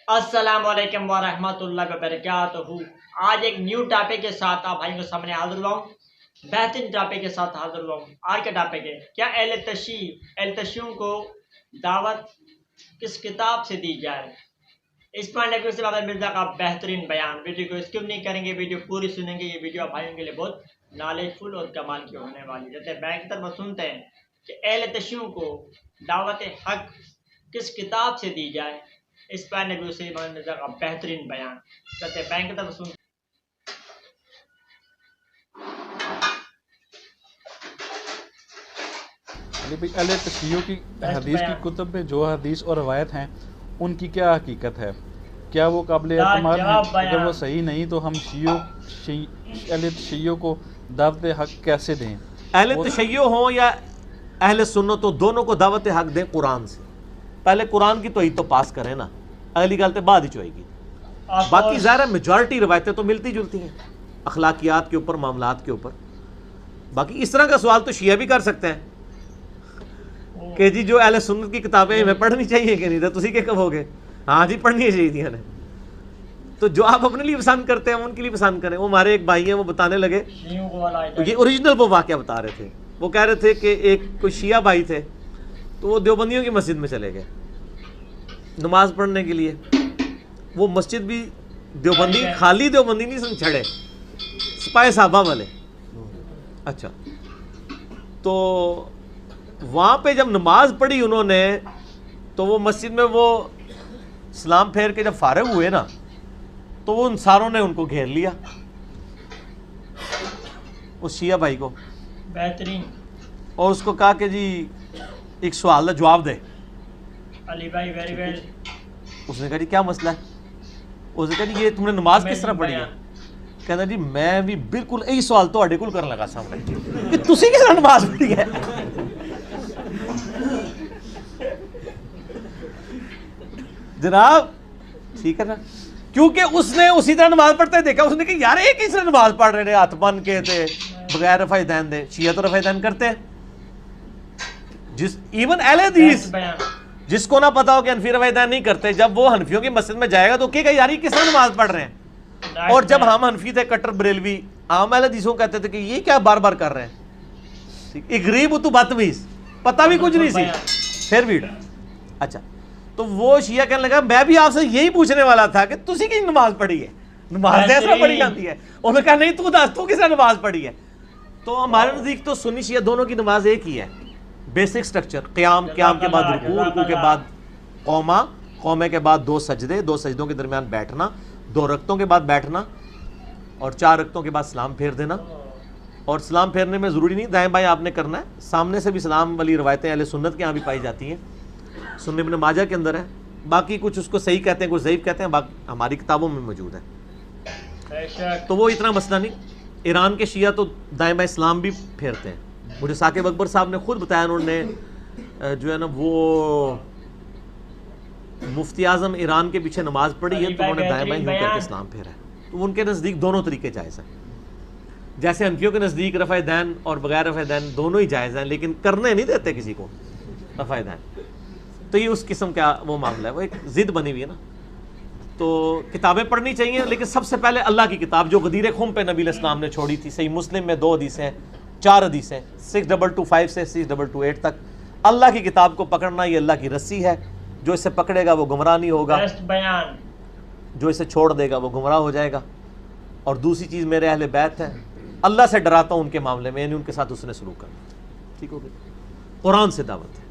السلام علیکم ورحمۃ اللہ وبرکاتہ۔ آج ایک نیو ٹاپک کے ساتھ آپ بھائیوں کے سامنے حاضر ہوا ہوں، بہترین ٹاپک کے ساتھ حاضر ہوا ہوں۔ آج کا ٹاپک ہے کیا اہل تشیع کو دعوت کس کتاب سے دی جائے۔ اس پوائنٹ آف ویو سے بابر مرزا کا بہترین بیان، ویڈیو کو اسکپ نہیں کریں گے، ویڈیو پوری سنیں گے۔ یہ ویڈیو آپ بھائیوں کے لیے بہت نالج فل اور کمال کی ہونے والی ہے۔ جیسے بینک کی طرف سنتے ہیں کہ اہل تشیع کو دعوت حق کس کتاب سے دی جائے، اس پوائنٹ آف ویو سے بابر مرزا کا بہترین بیان۔ جیسے بینک کی طرف سنتے اہل تشیع کی حدیث کی کتب میں جو حدیث اور روایت ہیں ان کی کیا حقیقت ہے، کیا وہ قابل اعتماد ہیں؟ اگر وہ صحیح نہیں تو ہم اہل تشیع کو دعوت حق کیسے دیں؟ اہل تشیع ہوں یا اہل سنت ہو، دونوں کو دعوت حق دیں قرآن سے۔ پہلے قرآن کی توحید تو پاس کریں نا، اگلی گل تو بعد ہی ہوئے گی۔ باقی ظاہر ہے میجورٹی روایتیں تو ملتی جلتی ہیں اخلاقیات کے اوپر، معاملات کے اوپر۔ باقی اس طرح کا سوال تو شیعہ بھی کر سکتے ہیں کہ جی جو اہل سنت کی کتابیں ہمیں پڑھنی چاہیے کہ نہیں، تو تسی کیا کہو گے؟ ہاں جی پڑھنی چاہیے تھی ہمیں۔ تو جو آپ اپنے لیے پسند کرتے ہیں ان کے لیے پسند کریں۔ وہ ہمارے ایک بھائی ہیں، وہ بتانے لگے، یہ اوریجنل وہ واقعہ بتا رہے تھے۔ وہ کہہ رہے تھے کہ ایک کوئی شیعہ بھائی تھے، تو وہ دیوبندیوں کی مسجد میں چلے گئے نماز پڑھنے کے لیے۔ وہ مسجد بھی دیوبندی، خالی دیوبندی نہیں سن چھڑے، سپاہی صحابہ والے۔ اچھا، تو وہاں پہ جب نماز پڑھی انہوں نے، تو وہ مسجد میں وہ سلام پھیر کے جب فارغ ہوئے نا، تو وہ انصاروں نے ان کو گھیر لیا، اس شیعہ بھائی کو، بہترین، اور اس کو کہا کہ جی ایک سوال کا جواب دے۔ علی بھائی ویری ویل۔ اس نے کہا جی کیا مسئلہ ہے؟ اس نے کہا جی یہ تم نے نماز کس طرح پڑھی ہے؟ کہتا جی میں بھی بالکل یہی سوال تواڈے کول کرن لگا سامنے کہ تسی کس طرح نماز پڑھی ہے۔ جناب ٹھیک ہے نا، کیونکہ اس نے اسی طرح نماز پڑھتے دیکھا، اس نے کہا یار یہ کس طرح نماز پڑھ رہے ہیں، ہاتھ بن کے تھے بغیر رفع دین دے۔ شیعہ تو رفع دین کرتے ہیں، جس ایون اہل حدیث جس کو نہ پتا ہو کہ حنفی رفع دین نہیں کرتے، جب وہ حنفیوں کی مسجد میں جائے گا تو کہے گا یار یہ کس طرح نماز پڑھ رہے ہیں۔ اور جب ہم حنفی تھے کٹر بریلوی، عام اہل حدیثوں کہتے تھے کہ یہ کیا بار بار کر رہے ہیں، ایک غریب تو بدتمیز، پتہ بھی کچھ نہیں سی پھر بھی۔ اچھا، تو وہ شیعہ کہنے لگا میں بھی آپ سے یہی پوچھنے والا تھا کہ تسی کی نماز پڑھی ہے، نماز ایسا پڑھی جاتی ہے؟ انہوں نے کہا نہیں تو دس تو کس طرح نماز پڑھی ہے۔ تو ہمارے نزدیک تو سنی شیعہ دونوں کی نماز ایک ہی ہے، بیسک سٹرکچر، قیام کے بعد رکوع، رکوع کے بعد قوما، قومے کے بعد 2 سجدے، 2 سجدوں کے درمیان بیٹھنا، 2 رکعتوں کے بعد بیٹھنا، اور 4 رکعتوں کے بعد سلام پھیر دینا۔ اور سلام پھیرنے میں ضروری نہیں دائیں بائیں آپ نے کرنا ہے، سامنے سے بھی سلام والی روایتیں اہل سنت کے یہاں بھی پائی جاتی ہیں، سنن ابن ماجہ کے اندر ہے۔ باقی کچھ اس کو صحیح کہتے ہیں، کچھ ضعیف کہتے ہیں، باقی ہماری کتابوں میں موجود ہے۔ تو وہ اتنا مسئلہ نہیں۔ ایران کے شیعہ تو دائیں بائیں سلام بھی پھیرتے ہیں۔ مجھے ثاقب اکبر صاحب نے خود بتایا، انہوں نے جو ہے نا وہ مفتی اعظم ایران کے پیچھے نماز پڑھی ہے تو انہوں نے دائیں بائیں یوں کر کے اسلام پھیرا ہے۔ تو ان کے نزدیک دونوں طریقے جائز ہیں، جیسے حنفیوں کے نزدیک رفع دین اور بغیر رفع دین دونوں ہی جائز ہیں، لیکن کرنے نہیں دیتے کسی کو رفع دین۔ تو یہ اس قسم کا وہ معاملہ ہے، وہ ایک ضد بنی ہوئی ہے نا۔ تو کتابیں پڑھنی چاہیے، لیکن سب سے پہلے اللہ کی کتاب جو غدیر خم پہ نبی علیہ السلام نے چھوڑی تھی۔ صحیح مسلم میں 2 حدیثیں، 4 حدیثیں، 6225 سے 6228 تک۔ اللہ کی کتاب کو پکڑنا یہ اللہ کی رسی ہے، جو اسے پکڑے گا وہ گمراہ نہیں ہوگا، جو اسے چھوڑ دے گا وہ گمراہ ہو جائے گا۔ اور دوسری چیز میرے اہل بیت ہے، اللہ سے ڈراتا ہوں ان کے معاملے میں، یعنی ان کے ساتھ اس نے سلوک کرنا۔ ٹھیک ہو گیا، قرآن سے دعوت ہے۔